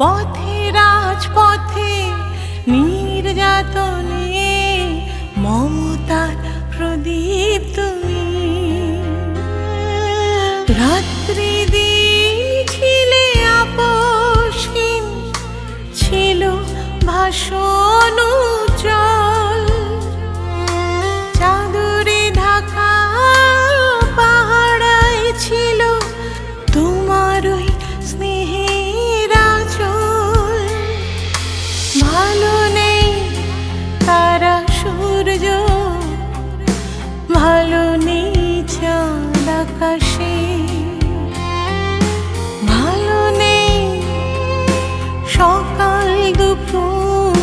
পথে রাজপথে নির্যাতনে মমতার প্রদীপ তুমি। রাত্রি দিন ছিলে আপসহীন, ছিল ভাষণ উজ্জ্বল। চাদরে ঢাকা পাহাড়ায় ছিল তোমার ওই স্নেহের আঁচল। ভালো নেই তারা সূর্য, ভালো নেই চাঁদ আকাশে, ভালো নেই সকাল দুপুর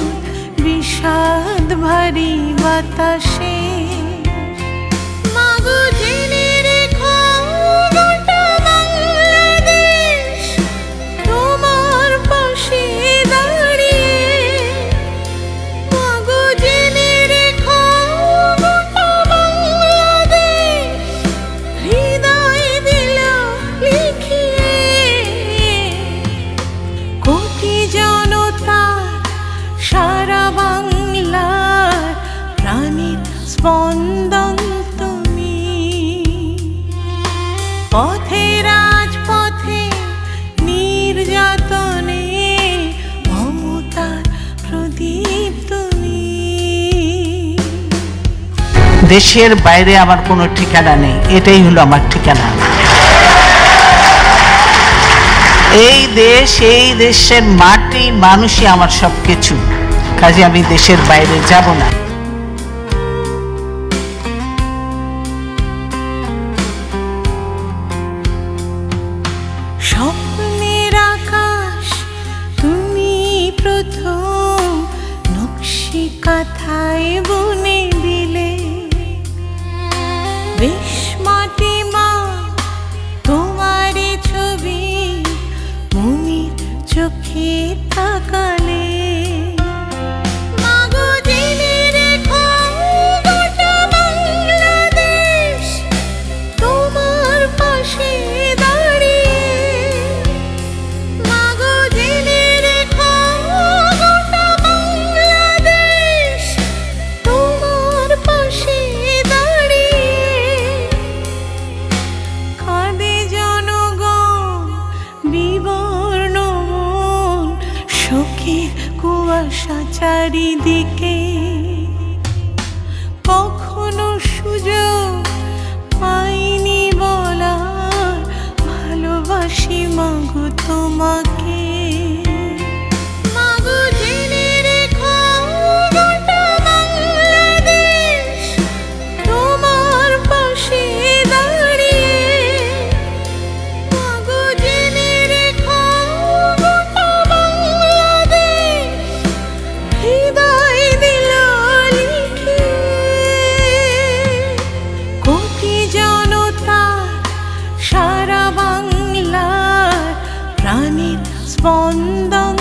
বিষাদ ভারী বাতাসে। মাগো জেনে রেখো গোটা বাংলাদেশ তোমার পাশে দাঁড়িয়ে। মাগো জেনে রেখো গোটা বাংলাদেশ হৃদয় দিল লিখিয়ে। কোটি জনতার সারা বাংলার প্রাণের স্পন্দন তুমি। পথে রাজপথে নির্যাতনে মমতার প্রদীপ তুমি। দেশের বাইরে আমার কোনো ঠিকানা নেই, এটাই হলো আমার ঠিকানা। এই দেশ, এই দেশের মাটি মানুষই আমার সবকিছু, কাজে আমি দেশের বাইরে যাব না। স্বপ্নের আকাশ তুমি প্রথম নকশি কাঁথায় বুনে দিলে। বেশ মাটি মা তোমারে ছবি মনির চোখে তাকালে। মাগো জেনে রেখো গোটা বাংলাদেশ তোমার পাশে দাঁড়িয়ে। মাগো জেনে রেখো গোটা বাংলাদেশ তোমার পাশে দাঁড়িয়ে। কাঁদে জনগণ বিবর্ণ মন, শোকের কুয়াশা চারিদিকে। কখনো সুযোগ পাইনি বলার ভালোবাসি মাগো তোমাকে। মাগো জেনে রেখো গোটা বাংলাদেশ তোমার পাশে দাঁড়িয়ে। মাগো জেনে রেখো গোটা বাংলাদেশ হৃদয় দিল লিখিয়ে। কোটি জনতার সারা বাংলার প্রাণের স্পন্দন